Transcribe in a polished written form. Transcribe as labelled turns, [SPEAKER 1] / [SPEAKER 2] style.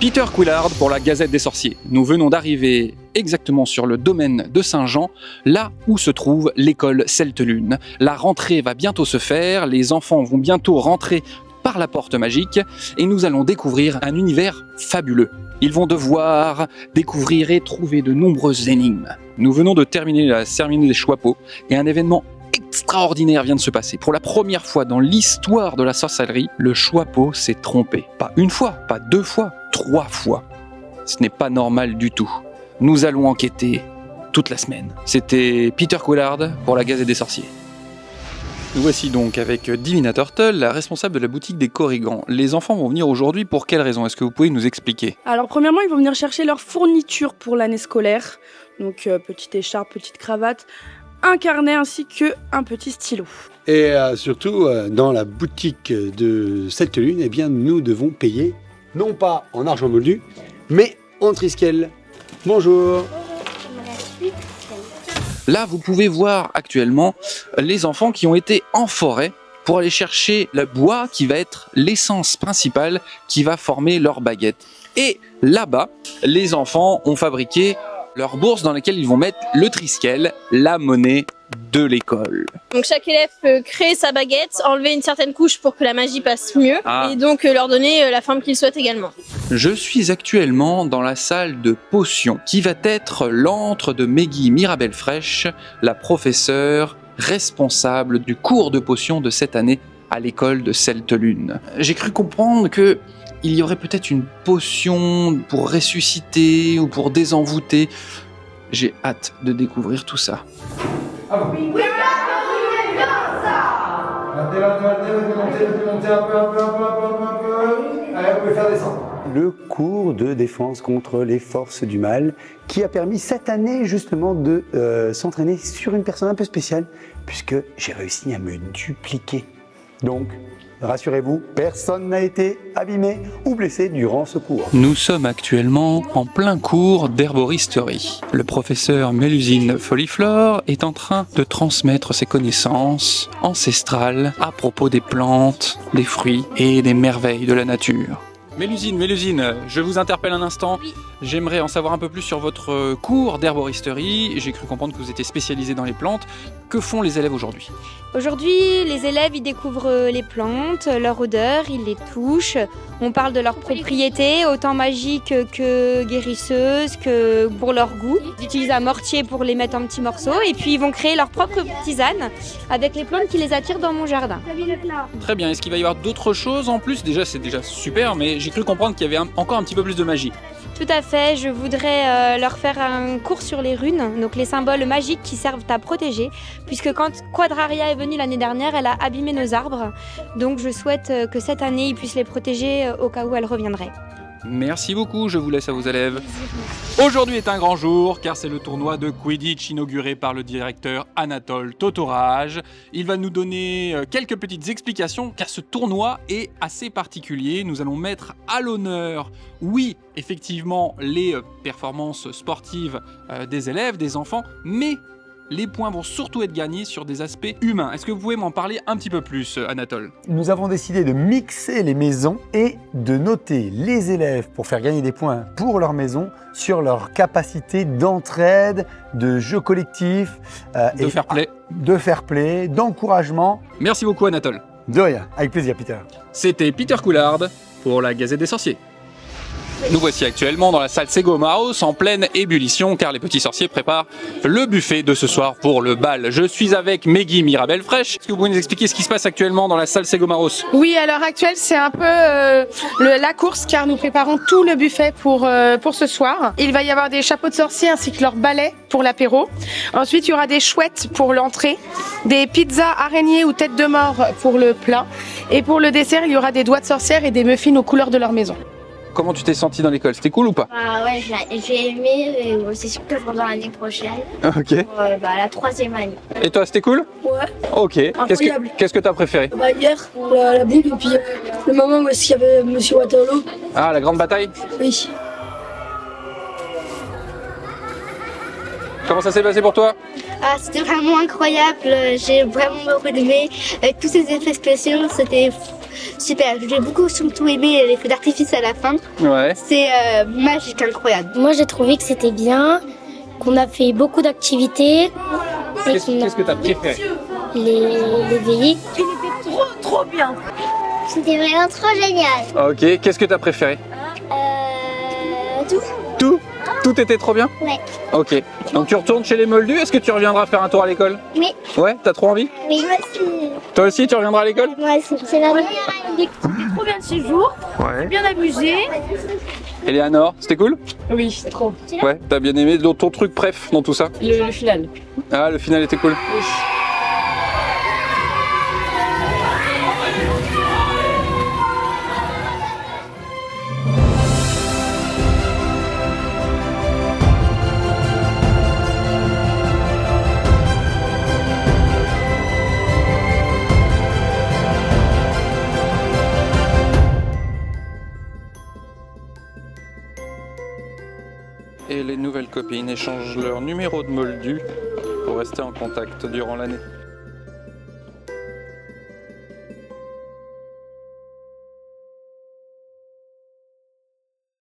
[SPEAKER 1] Peter Quillard pour la Gazette des Sorciers. Nous venons d'arriver exactement sur le domaine de Saint-Jean, là où se trouve l'école Celte-Lune. La rentrée va bientôt se faire, les enfants vont bientôt rentrer par la porte magique et nous allons découvrir un univers fabuleux. Ils vont devoir découvrir et trouver de nombreuses énigmes. Nous venons de terminer la cérémonie des Choix-Peaux et un événement extraordinaire vient de se passer. Pour la première fois dans l'histoire de la sorcellerie, le Choix-Peaux s'est trompé. Pas une fois, pas deux fois, 3 fois. Ce n'est pas normal du tout. Nous allons enquêter toute la semaine. C'était Peter Quillard pour la Gazette des Sorciers. Nous voici donc avec Divina Turtle, la responsable de la boutique des Corrigans. Les enfants vont venir aujourd'hui pour quelle raison? Est-ce que vous pouvez nous expliquer?
[SPEAKER 2] Alors premièrement, ils vont venir chercher leur fourniture pour l'année scolaire. Donc petite écharpe, petite cravate, un carnet ainsi qu'un petit stylo.
[SPEAKER 3] Et surtout, dans la boutique de Celte-Lune, eh bien, nous devons payer, non pas en argent moldu, mais en triskel. Bonjour.
[SPEAKER 1] Là, vous pouvez voir actuellement les enfants qui ont été en forêt pour aller chercher le bois qui va être l'essence principale qui va former leur baguette. Et là-bas, les enfants ont fabriqué leur bourse dans laquelle ils vont mettre le triskel, la monnaie de l'école.
[SPEAKER 4] Donc chaque élève peut créer sa baguette, enlever une certaine couche pour que la magie passe mieux et donc leur donner la forme qu'il souhaite également.
[SPEAKER 1] Je suis actuellement dans la salle de potions qui va être l'antre de Meggy Mirabelle Fraîche, la professeure responsable du cours de potions de cette année à l'école de Celte-Lune. J'ai cru comprendre que il y aurait peut-être une potion pour ressusciter ou pour désenvoûter. J'ai hâte de découvrir tout ça.
[SPEAKER 3] Le cours de défense contre les forces du mal qui a permis cette année justement de s'entraîner sur une personne un peu spéciale puisque j'ai réussi à me dupliquer. Donc, rassurez-vous, personne n'a été abîmé ou blessé durant ce cours.
[SPEAKER 1] Nous sommes actuellement en plein cours d'herboristerie. Le professeur Mélusine Foliflore est en train de transmettre ses connaissances ancestrales à propos des plantes, des fruits et des merveilles de la nature. Mélusine, je vous interpelle un instant.
[SPEAKER 4] Oui.
[SPEAKER 1] J'aimerais en savoir un peu plus sur votre cours d'herboristerie. J'ai cru comprendre que vous étiez spécialisé dans les plantes. Que font les élèves aujourd'hui?
[SPEAKER 5] Aujourd'hui, les élèves, ils découvrent les plantes, leur odeur, ils les touchent. On parle de leurs propriétés, autant magiques que guérisseuses, que pour leur goût. Ils utilisent un mortier pour les mettre en petits morceaux et puis ils vont créer leur propre tisane avec les plantes qui les attirent dans mon jardin.
[SPEAKER 1] Très bien. Est-ce qu'il va y avoir d'autres choses en plus? Déjà, c'est déjà super, mais j'ai cru comprendre qu'il y avait encore un petit peu plus de magie.
[SPEAKER 5] Tout à fait, je voudrais leur faire un cours sur les runes, donc les symboles magiques qui servent à protéger, puisque quand Quadraria est venue l'année dernière, elle a abîmé nos arbres, donc je souhaite que cette année, ils puissent les protéger au cas où elle reviendrait.
[SPEAKER 1] Merci beaucoup, je vous laisse à vos élèves. Aujourd'hui est un grand jour car c'est le tournoi de Quidditch inauguré par le directeur Anatole Totorage. Il va nous donner quelques petites explications car ce tournoi est assez particulier. Nous allons mettre à l'honneur, oui, effectivement, les performances sportives des élèves, des enfants, mais les points vont surtout être gagnés sur des aspects humains. Est-ce que vous pouvez m'en parler un petit peu plus, Anatole?
[SPEAKER 3] Nous avons décidé de mixer les maisons et de noter les élèves pour faire gagner des points pour leur maison sur leur capacité d'entraide, de jeu collectif, de fair play, d'encouragement.
[SPEAKER 1] Merci beaucoup, Anatole.
[SPEAKER 3] De rien, avec plaisir, Peter.
[SPEAKER 1] C'était Peter Quillard pour la Gazette des Sorciers. Nous voici actuellement dans la salle Segomaros en pleine ébullition car les petits sorciers préparent le buffet de ce soir pour le bal. Je suis avec Meggy Mirabelle Fraîche. Est-ce que vous pouvez nous expliquer ce qui se passe actuellement dans la salle Segomaros?
[SPEAKER 6] Oui, à l'heure actuelle, c'est un peu la course car nous préparons tout le buffet pour ce soir. Il va y avoir des chapeaux de sorciers ainsi que leurs balais pour l'apéro. Ensuite, il y aura des chouettes pour l'entrée, des pizzas araignées ou têtes de mort pour le plat. Et pour le dessert, il y aura des doigts de sorcière et des muffins aux couleurs de leur maison.
[SPEAKER 1] Comment tu t'es senti dans l'école? C'était cool ou pas?
[SPEAKER 7] Ouais, j'ai aimé et c'est sûr que je reviens l'année prochaine.
[SPEAKER 1] Ok.
[SPEAKER 7] La 3e année.
[SPEAKER 1] Et toi, c'était cool?
[SPEAKER 8] Ouais.
[SPEAKER 1] Ok.
[SPEAKER 8] Incroyable.
[SPEAKER 1] Qu'est-ce que t'as préféré?
[SPEAKER 8] Hier, la boule et puis le moment où il y avait Monsieur Waterloo.
[SPEAKER 1] Ah, la grande bataille?
[SPEAKER 8] Oui.
[SPEAKER 1] Comment ça s'est passé pour toi?
[SPEAKER 7] Ah, c'était vraiment incroyable. J'ai vraiment beaucoup aimé. Avec tous ces effets spéciaux, c'était super. J'ai beaucoup surtout aimé les feux d'artifice à la fin.
[SPEAKER 1] Ouais.
[SPEAKER 7] C'est magique, incroyable.
[SPEAKER 8] Moi, j'ai trouvé que c'était bien, qu'on a fait beaucoup d'activités.
[SPEAKER 1] Qu'est-ce que tu as préféré?
[SPEAKER 8] Les veillées.
[SPEAKER 7] C'était vraiment trop génial.
[SPEAKER 1] Ok, qu'est-ce que tu as préféré?
[SPEAKER 7] Tout.
[SPEAKER 1] Tout? Tout était trop bien?
[SPEAKER 7] Ouais.
[SPEAKER 1] Ok, donc tu retournes chez les Moldus, est-ce que tu reviendras faire un tour à l'école?
[SPEAKER 7] Oui.
[SPEAKER 1] Ouais, t'as trop envie?
[SPEAKER 7] Oui, moi aussi.
[SPEAKER 1] Toi aussi, tu reviendras à l'école?
[SPEAKER 7] Moi aussi. C'est la meilleure année.
[SPEAKER 9] Trop bien de séjour,
[SPEAKER 1] Ouais.
[SPEAKER 9] bien amusé.
[SPEAKER 1] Eleanor, c'était cool?
[SPEAKER 9] Oui, trop.
[SPEAKER 1] Ouais, t'as bien aimé ton truc préf dans tout ça?
[SPEAKER 9] Le final.
[SPEAKER 1] Ah, le final était cool.
[SPEAKER 9] Oui.
[SPEAKER 1] Et les nouvelles copines échangent leur numéro de Moldu pour rester en contact durant l'année.